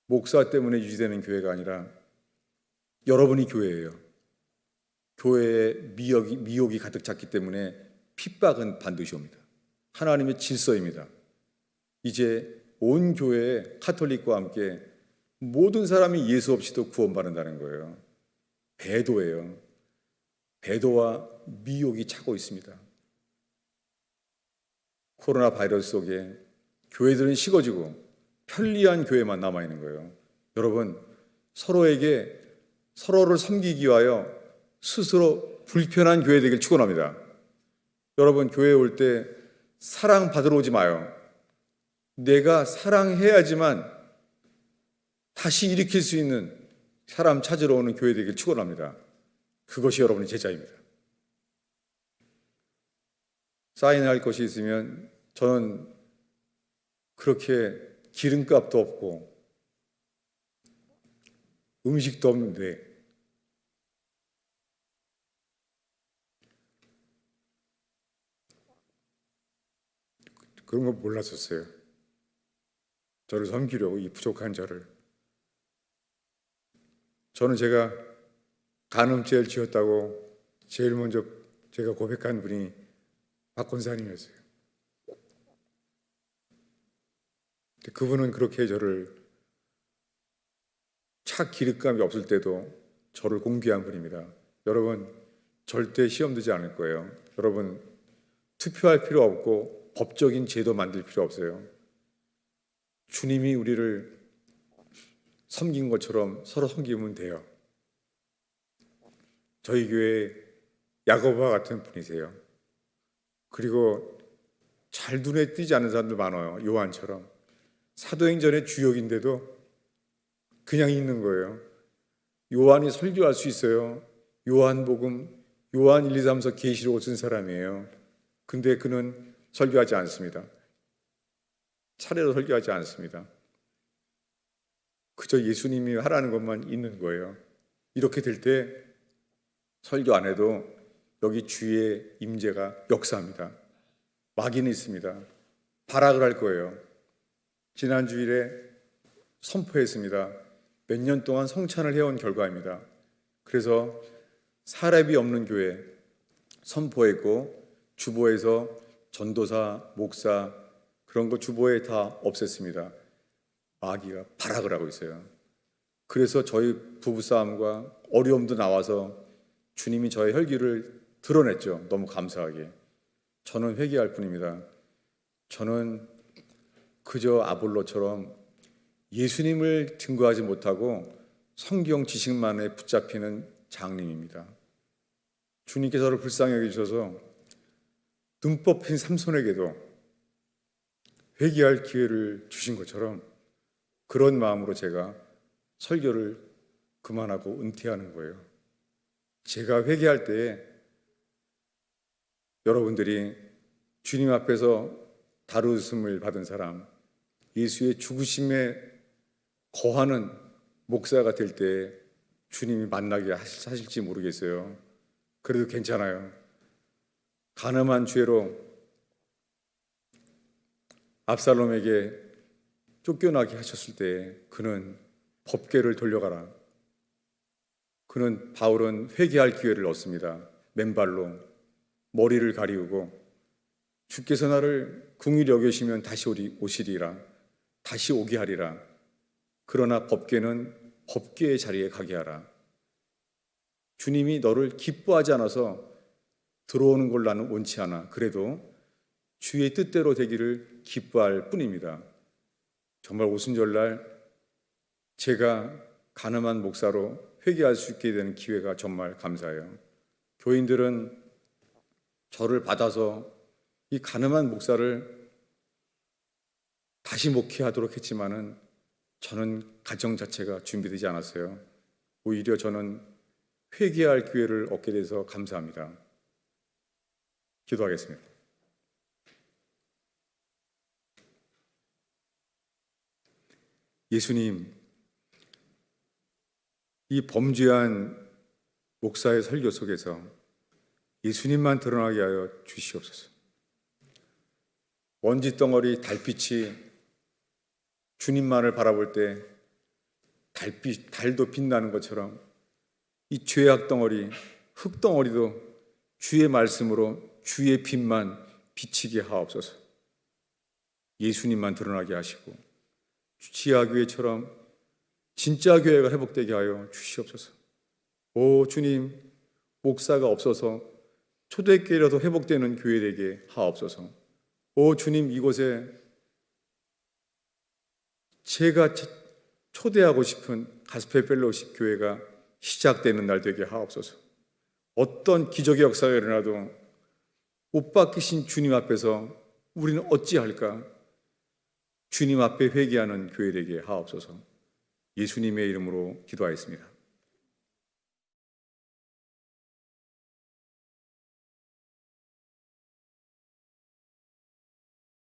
목사 때문에 유지되는 교회가 아니라 여러분이 교회예요. 교회에 미혹이 가득 찼기 때문에 핍박은 반드시 옵니다. 하나님의 질서입니다. 이제 온 교회에 카톨릭과 함께 모든 사람이 예수 없이도 구원받는다는 거예요. 배도예요. 배도와 미혹이 차고 있습니다. 코로나 바이러스 속에 교회들은 식어지고 편리한 교회만 남아있는 거예요. 여러분 서로를 섬기기 위하여 스스로 불편한 교회 되길 축원합니다. 여러분 교회에 올 때 사랑 받으러 오지 마요. 내가 사랑해야지만 다시 일으킬 수 있는 사람 찾으러 오는 교회 되길 축원합니다. 그것이 여러분의 제자입니다. 사인할 것이 있으면 저는 그렇게 기름값도 없고 음식도 없는데 그런 거 몰랐었어요. 저를 섬기려고 이 부족한 저를. 저는 제가 간음죄를 지었다고 제일 먼저 제가 고백한 분이 박 권사님이었어요. 그분은 그렇게 저를 차 기름값이 없을 때도 저를 공개한 분입니다. 여러분 절대 시험 들지 않을 거예요. 여러분 투표할 필요 없고 법적인 제도 만들 필요 없어요. 주님이 우리를 섬긴 것처럼 서로 섬기면 돼요. 저희 교회에 야고보와 같은 분이세요. 그리고 잘 눈에 띄지 않는 사람들 많아요. 요한처럼. 사도행전의 주역인데도 그냥 있는 거예요. 요한이 설교할 수 있어요. 요한복음, 요한 1, 2, 3서 계시록을 쓴 사람이에요. 근데 그는 설교하지 않습니다. 차례로 설교하지 않습니다. 그저 예수님이 하라는 것만 있는 거예요. 이렇게 될 때 설교 안 해도 여기 주의 임재가 역사합니다. 마귀는 있습니다. 발악을 할 거예요. 지난 주일에 선포했습니다. 몇 년 동안 성찬을 해온 결과입니다. 그래서 사람이 없는 교회 선포했고 주보에서 전도사, 목사 그런 거 주보에 다 없앴습니다. 마귀가 발악을 하고 있어요. 그래서 저희 부부싸움과 어려움도 나와서 주님이 저의 혈기를 드러냈죠. 너무 감사하게. 저는 회개할 뿐입니다. 저는 그저 아볼로처럼 예수님을 증거하지 못하고 성경 지식만에 붙잡히는 장님입니다. 주님께서 저를 불쌍히 여기셔서 눈 뽑힌 삼손에게도 회개할 기회를 주신 것처럼 그런 마음으로 제가 설교를 그만하고 은퇴하는 거예요. 제가 회개할 때에 여러분들이 주님 앞에서 다루심을 받은 사람, 예수의 죽으심에 거하는 목사가 될 때 주님이 만나게 하실지 모르겠어요. 그래도 괜찮아요. 간음한 죄로 압살롬에게 쫓겨나게 하셨을 때 그는 법궤를 돌려가라. 그는 바울은 회개할 기회를 얻습니다. 맨발로 머리를 가리우고 주께서 나를 긍휼히 여기시면 다시 오시리라. 다시 오게 하리라. 그러나 법궤는 법궤의 자리에 가게 하라. 주님이 너를 기뻐하지 않아서 들어오는 걸 나는 원치 않아. 그래도 주의 뜻대로 되기를 기뻐할 뿐입니다. 정말 오순절날 제가 간음한 목사로 회개할 수 있게 되는 기회가 정말 감사해요. 교인들은 저를 받아서 이 간음한 목사를 다시 목회하도록 했지만은 저는 가정 자체가 준비되지 않았어요. 오히려 저는 회개할 기회를 얻게 돼서 감사합니다. 기도하겠습니다. 예수님, 이 범죄한 목사의 설교 속에서 예수님만 드러나게 하여 주시옵소서. 먼지 덩어리 달빛이 주님만을 바라볼 때 달도 빛나는 것처럼 이 죄악 덩어리, 흙 덩어리도 주의 말씀으로 주의 빛만 비치게 하옵소서. 예수님만 드러나게 하시고 지하교회처럼 진짜 교회가 회복되게 하여 주시옵소서. 오 주님, 목사가 없어서 초대교회라도 회복되는 교회 되게 하옵소서. 오 주님, 이곳에 제가 초대하고 싶은 가스펠 펠로우십 교회가 시작되는 날 되게 하옵소서. 어떤 기적의 역사가 일어나도 못 박히신 주님 앞에서 우리는 어찌할까? 주님 앞에 회개하는 교회 되게 하옵소서. 예수님의 이름으로 기도하였습니다.